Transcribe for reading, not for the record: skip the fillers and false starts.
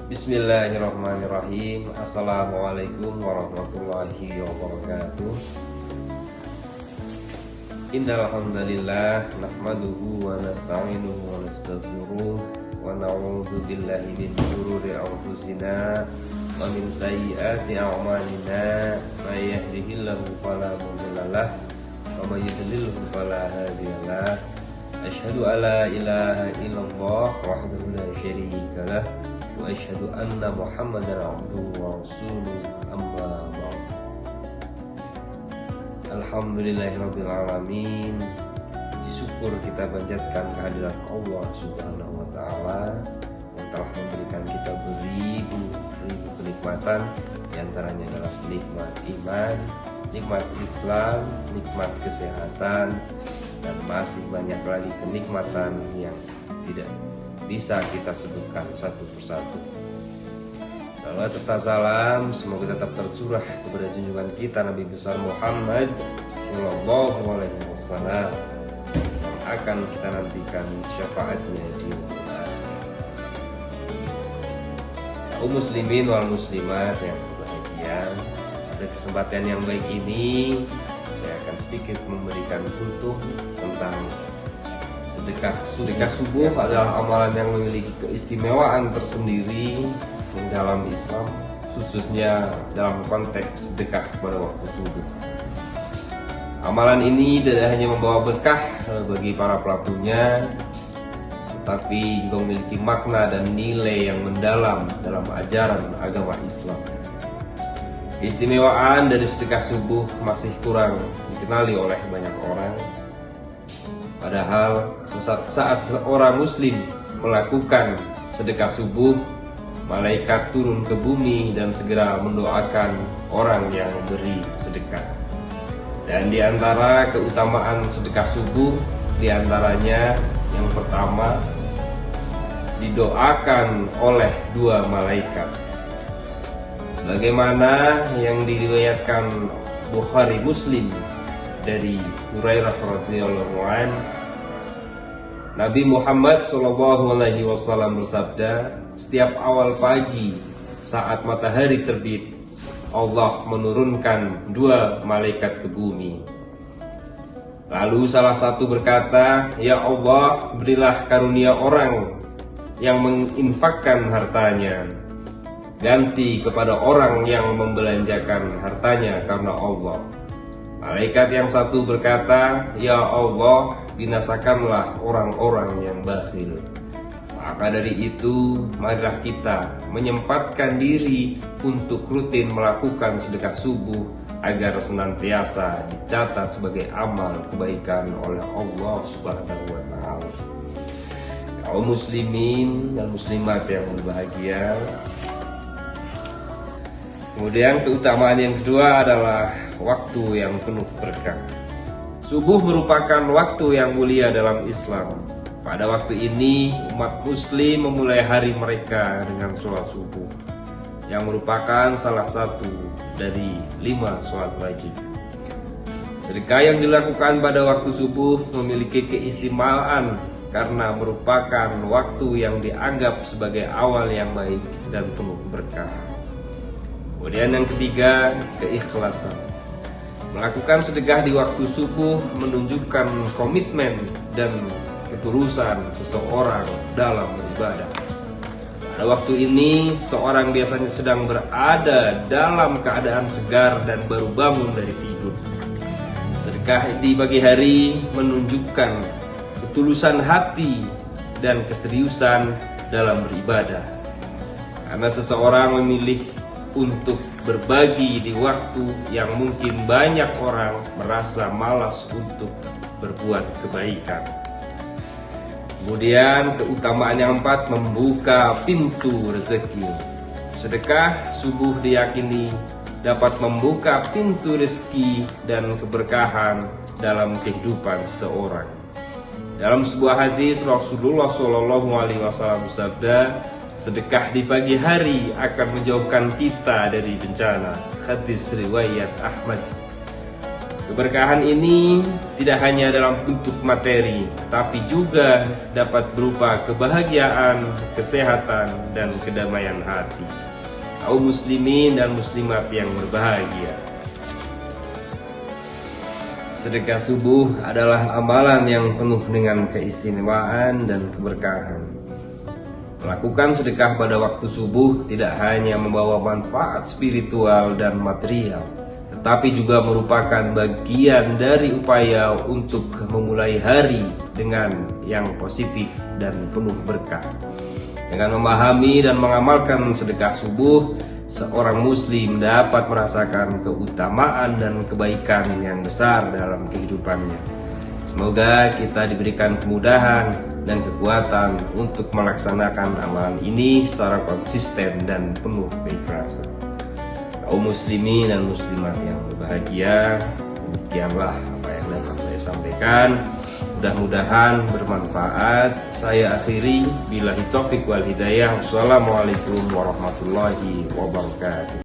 Bismillahirrahmanirrahim. Assalamualaikum warahmatullahi wabarakatuh. Innal hamdalillah nahmaduhu wa nasta'inuhu wa nastaghfiruh wa na'udzu billahi min shururi anfusina wa min sayyiati a'malina. May yahdihillahu fala mudilla lahu wa may yudlilhu fala hadiyalah. Asyhadu an la ilaha illallah wahdahu la syarika lah wa asyhadu anna Muhammadan abduhu wa rasuluh, amma ba'd. Alhamdulillahirabbil alamin. Puji syukur kita panjatkan kehadirat Allah Subhanahu wa taala yang telah memberikan kita beribu kenikmatan, di antaranya adalah nikmat iman, nikmat Islam, nikmat kesehatan, dan masih banyak lagi kenikmatan yang tidak bisa kita sebutkan satu persatu. Salawat serta salam semoga tetap tercurah kepada junjungan kita Nabi besar Muhammad Sallallahu Alaihi Wasallam yang akan kita nantikan syafaatnya di akhirat. Kaum muslimin wal muslimat yang berbahagia, pada kesempatan yang baik ini saya akan sedikit memberikan kuntuh tentang sedekah subuh adalah amalan yang memiliki keistimewaan tersendiri dalam Islam, khususnya dalam konteks sedekah pada waktu subuh. Amalan ini tidak hanya membawa berkah bagi para pelakunya, tetapi juga memiliki makna dan nilai yang mendalam dalam ajaran agama Islam. Keistimewaan dari sedekah subuh masih kurang dikenali oleh banyak orang. Padahal saat seorang muslim melakukan sedekah subuh, malaikat turun ke bumi dan segera mendoakan orang yang memberi sedekah. Dan di antara keutamaan sedekah subuh, di antaranya yang pertama, didoakan oleh dua malaikat. Bagaimana yang diriwayatkan Bukhari Muslim dari Hurairah radhiyallahu anhu, Nabi Muhammad sallallahu alaihi wasallam bersabda, setiap awal pagi saat matahari terbit, Allah menurunkan dua malaikat ke bumi. Lalu salah satu berkata, "Ya Allah, berilah karunia orang yang menginfakkan hartanya, ganti kepada orang yang membelanjakan hartanya karena Allah." Malaikat yang satu berkata, "Ya Allah, binasakanlah orang-orang yang bakhil." Maka dari itu, marilah kita menyempatkan diri untuk rutin melakukan sedekah subuh agar senantiasa dicatat sebagai amal kebaikan oleh Allah Subhanahu wa taala. Kaum muslimin dan muslimat yang berbahagia, kemudian keutamaan yang kedua adalah waktu yang penuh berkah. Subuh merupakan waktu yang mulia dalam Islam. Pada waktu ini umat muslim memulai hari mereka dengan sholat subuh, yang merupakan salah satu dari 5 sholat wajib. Sedekah yang dilakukan pada waktu subuh memiliki keistimewaan karena merupakan waktu yang dianggap sebagai awal yang baik dan penuh berkah. Kemudian yang ketiga, keikhlasan. Melakukan sedekah di waktu subuh menunjukkan komitmen dan ketulusan seseorang dalam beribadah. Pada waktu ini, seorang biasanya sedang berada dalam keadaan segar dan baru bangun dari tidur. Sedekah di pagi hari menunjukkan ketulusan hati dan keseriusan dalam beribadah. Karena seseorang memilih untuk berbagi di waktu yang mungkin banyak orang merasa malas untuk berbuat kebaikan. Kemudian keutamaan yang 4, membuka pintu rezeki. Sedekah subuh diyakini dapat membuka pintu rezeki dan keberkahan dalam kehidupan seseorang. Dalam sebuah hadis Rasulullah Shallallahu Alaihi Wasallam bersabda, sedekah di pagi hari akan menjauhkan kita dari bencana. Hadis riwayat Ahmad. Keberkahan ini tidak hanya dalam bentuk materi, tapi juga dapat berupa kebahagiaan, kesehatan, dan kedamaian hati. Kaum muslimin dan muslimat yang berbahagia. Sedekah subuh adalah amalan yang penuh dengan keistimewaan dan keberkahan. Melakukan sedekah pada waktu subuh tidak hanya membawa manfaat spiritual dan material, tetapi juga merupakan bagian dari upaya untuk memulai hari dengan yang positif dan penuh berkah. Dengan memahami dan mengamalkan sedekah subuh, seorang muslim dapat merasakan keutamaan dan kebaikan yang besar dalam kehidupannya. Semoga kita diberikan kemudahan dan kekuatan untuk melaksanakan amalan ini secara konsisten dan penuh keikhlasan. Kaum muslimin dan muslimat yang berbahagia, demikianlah apa yang dapat saya sampaikan. Mudah-mudahan bermanfaat. Saya akhiri, billahi taufik wal hidayah. Wassalamualaikum warahmatullahi wabarakatuh.